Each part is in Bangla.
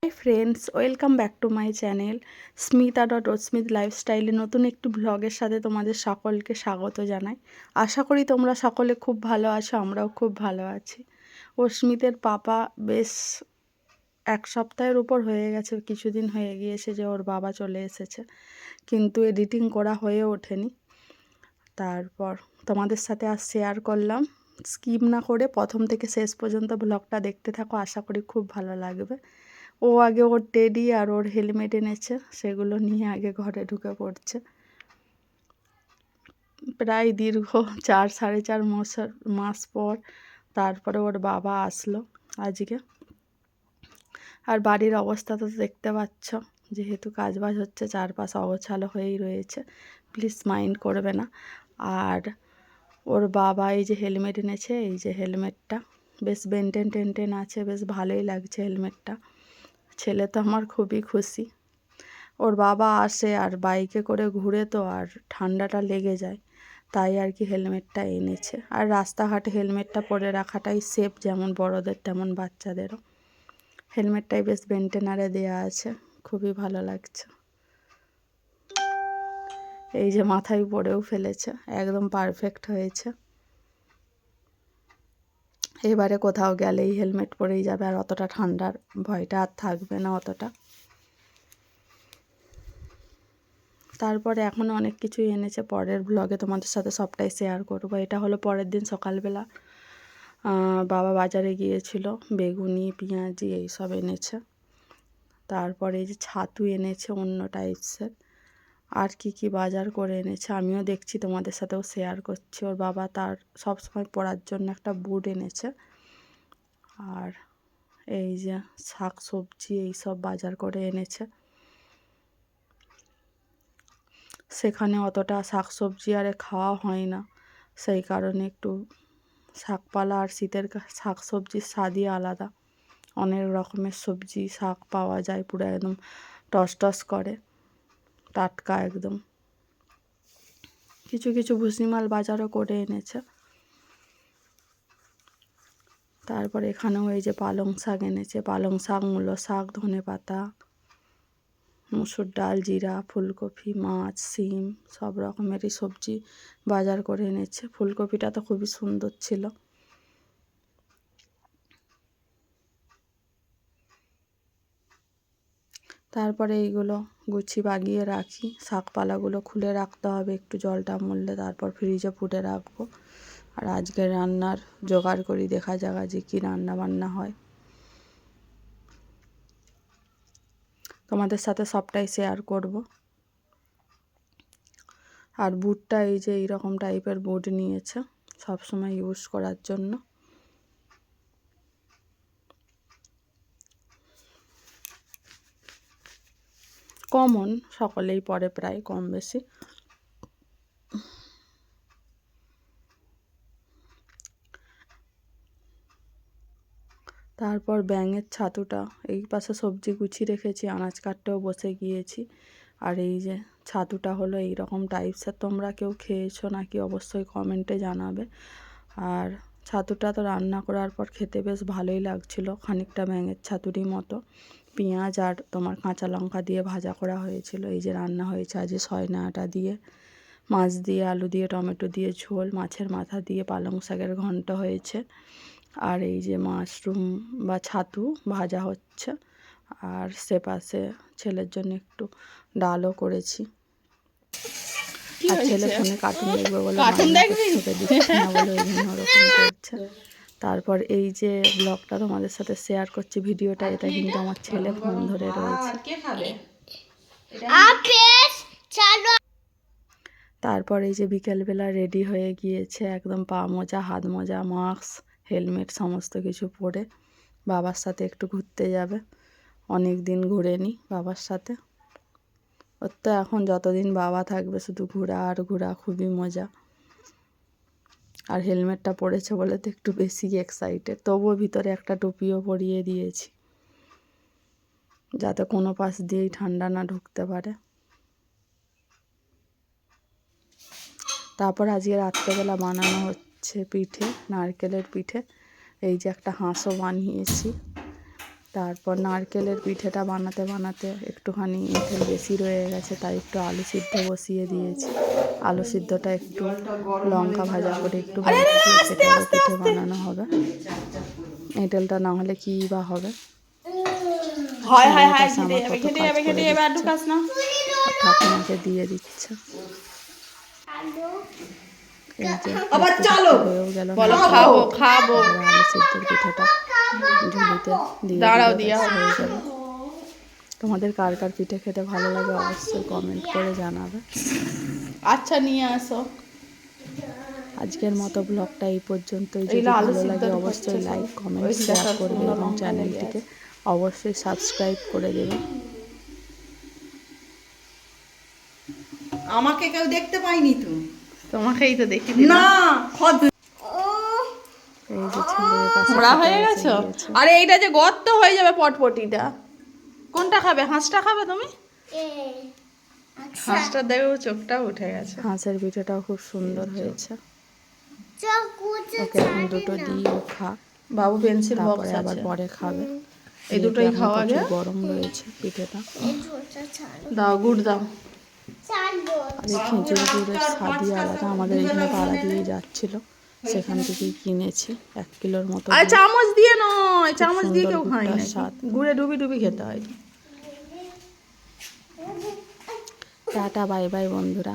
High friends, welcome back to my channel স্মিতা.রশ্মিত লাইফস্টাইলে নতুন একটি ব্লগের সাথে তোমাদের সকলকে স্বাগত জানাই। আশা করি তোমরা সকলে খুব ভালো আছো, আমরাও খুব ভালো আছি। অস্মিতের পাপা বেশ এক সপ্তাহের উপর হয়ে গেছে, কিছুদিন হয়ে গিয়েছে যে ওর বাবা চলে এসেছে, কিন্তু এডিটিং করা হয়ে ওঠেনি। তারপর তোমাদের সাথে আজ শেয়ার করলাম। স্কিপ না করে প্রথম থেকে শেষ পর্যন্ত ব্লগটা দেখতে থাকো, আশা করি খুব ভালো লাগবে। ও আগে ওর টেডি আর ওর হেলমেট এনেছে, সেগুলো নিয়ে আগে ঘরে ঢুকে পড়ছে। প্রায় দীর্ঘ 4-4.5 মাস পর তারপরে ওর বাবা আসলো আজকে। আর বাড়ির অবস্থা তো দেখতে পাচ্ছ, যেহেতু কাজবাজ হচ্ছে চারপাশ অগোছালো হয়েই রয়েছে, প্লিজ মাইন্ড করবে না। আর ওর বাবা এই যে হেলমেট এনেছে, এই যে হেলমেটটা বেশ বেনটেন টেনটেন আছে, বেশ ভালোই লাগছে হেলমেটটা। ছেলে তো আমার খুবই খুশি। ওর বাবা আসে আর বাইকে করে ঘুরে তো, আর ঠান্ডাটা লেগে যায়, তাই আর কি হেলমেটটা এনেছে। আর রাস্তাঘাটে হেলমেটটা পরে রাখাটাই সেফ, যেমন বড়দের তেমন বাচ্চাদেরও। হেলমেটটাই বেশ বেনটেনারে দেওয়া আছে, খুবই ভালো লাগছে। এই যে মাথায় পরেও ফেলেছে, একদম পারফেক্ট হয়েছে। এবারে কোথাও গেলেই হেলমেট পরেই যাবে, আর অতটা ঠান্ডার ভয়টা আর থাকবে না অতটা। তারপরে এখনও অনেক কিছুই এনেছে, পরের ব্লগে তোমাদের সাথে সবটাই শেয়ার করবো। এটা হলো পরের দিন সকালবেলা বাবা বাজারে গিয়েছিল, বেগুনি পেঁয়াজি এইসব এনেছে। তারপরে এই যে ছাতু এনেছে অন্য টাইপসের, আর কি বাজার করে এনেছে আমিও দেখছি, তোমাদের সাথেও শেয়ার করছি। ওর বাবা তার সবসময় পরার জন্য একটা বুট এনেছে। আর এই যে শাক সবজি এইসব বাজার করে এনেছে। সেখানে অতটা শাকসবজি আরে খাওয়া হয় না, সেই কারণে একটু শাকপালা আর শীতের শাকসবজির স্বাদই আলাদা। অনেক রকমের সবজি শাক পাওয়া যায়, পুরো একদম টস টস করে, টাটকা একদম। কিছু কিছু ভুসিমাল বাজারও করে এনেছে। তারপরে এখানেও এই যে পালং শাক এনেছে, পালং শাক, মূলো শাক, ধনে পাতা, মুসুর ডাল, জিরা, ফুলকপি, মাছ, শিম, সব রকমেরই সবজি বাজার করে এনেছে। ফুলকপিটা তো খুবই সুন্দর ছিল। তারপরে এইগুলো গুছিয়ে বাগিয়ে রাখি, শাকপালাগুলো খুলে রাখতে হবে একটু জলটা মরলে, তারপর ফ্রিজে পুঁতে রাখবো। আর আজকে রান্নার জোগাড় করি, দেখা যাক আজকে কী রান্না বান্না হয়। তোমাদের সাথে সবটাই শেয়ার করব। আর বুটটা এই যে এইরকম টাইপের বুট নিয়েছে, সব সময় ইউজ করার জন্য। কমন, সকলেই পরে প্রায় কম বেশি। তারপর ব্যাঙের ছাতুটা, এই পাশে সবজি গুছিয়ে রেখেছি, আনাজ কাটতেও বসে গিয়েছি। আর এই যে ছাতুটা হলো এই রকম টাইপসের, তোমরা কেউ খেয়েছো নাকি অবশ্যই কমেন্টে জানাবে। আর ছাতুটা তো রান্না করার পর খেতে বেশ ভালোই লাগছিলো, খানিকটা ব্যাঙের ছাতুরই মতো। পেঁয়াজ আর তোমার কাঁচা লঙ্কা দিয়ে ভাজা করা হয়েছিল। এই যে রান্না হয়েছে আজ সজনে ডাঁটা দিয়ে, মাছ দিয়ে, আলু দিয়ে, টমেটো দিয়ে ঝোল, মাছের মাথা দিয়ে পালং শাকের ঘন্ট হয়েছে। আর এই যে মাশরুম বা ছাতু ভাজা হচ্ছে। আর সে পাশে ছেলের জন্য একটু ডালও করেছি। আর ছেলে ফোনে কার্টুন দেখবে বলে বায়না করছে, ওকে দিচ্ছি না বলে ওই জন্য ওরকম করছে। তারপর এই যে ব্লগটা তোমাদের সাথে শেয়ার করছি, ভিডিওটা, এটা কিন্তু আমার ছেলে ফোন ধরে রয়েছে। তারপর এই যে বিকেলবেলা রেডি হয়ে গিয়েছে, একদম পা মোজা, হাত মোজা, মাস্ক, হেলমেট সমস্ত কিছু পরে বাবার সাথে একটু ঘুরতে যাবে। অনেক দিন ঘুরেনি বাবার সাথে। ওর তো এখন যতদিন বাবা থাকবে শুধু ঘোরা আর ঘোরা, খুবই মজা। আর হেলমেটটা পরেছে বলে তো একটু বেশি এক্সাইটেড, তবুও ভিতরে একটা টুপিও পরিয়ে দিয়েছি, যাতে কোনো পাশ দিয়েই ঠান্ডা না ঢুকতে পারে। তারপর আজকে রাত্রেবেলা বানানো হচ্ছে পিঠে, নারকেলের পিঠে। এই যে একটা হাঁসও বানিয়েছি। তারপর নারকেলের পিঠেটা বানাতে বানাতে একটুখানি এঁঠেল বেশি রয়ে গেছে, তাই একটু আলু সিদ্ধ বসিয়ে দিয়েছি। আলু সিদ্ধটা একটু লঙ্কা ভাজা করে একটু ভেজে দিয়ে সেটারও পিঠে বানানো হবে। এঁঠেলটা না হলে কী বা হবে। ঠাকুমাকে দিয়ে দিচ্ছে। এই যে হয়েও গেল, আলু সিদ্ধর পিঠাটা ঝুলিতে দিয়ে হয়ে যাবে। তোমাদের কার কার পিঠে খেতে ভালো লাগে অবশ্যই কমেন্ট করে জানাবে। আচ্ছা নিয়ে আসো। আজকের মতো ব্লগটা এই পর্যন্তই। যদি ভালো লাগে অবশ্যই লাইক কমেন্ট শেয়ার করবে এবং চ্যানেলটিকে অবশ্যই সাবস্ক্রাইব করে দেবে। আমাকে কেউ দেখতে পাইনি তো, তোমাকেই তো দেখি না। এই যে ছেলের কাছে হয়ে গেছো। আরে এইটা যে গর্ত হয়ে যাবে পটপটিটা। কোনটা খাবে? হাঁসটা খাবে তুমি? হাঁসটা দেখো চোখটা উঠে গেছে। হাঁসের পিঠেটাও খুব সুন্দর হয়েছে। ওকে এখন দুটো দিই, ও খা। বাবু পেন্সিল বক্স তারপরে আবার আছে, পরে খাবে। এই দুটোই খাওয়া যায়। গরম রয়েছে পিঠেটা। দাও গুড় দাও। আর এই খেজুর গুড়ের স্বাদই আলাদা। আমাদের এখানে পাড়া দিয়ে যাচ্ছিল, সেখান থেকেই কিনেছি 1 কিলোর মতো। আর চামচ দিয়ে নয়, চামচ দিয়ে কেউ খায় না, স্বাদ। গুড়ে ডুবি ডুবি খেতে হয়। টাটা বাই বাই বন্ধুরা।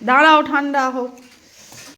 দাঁড়াও ঠান্ডা হোক।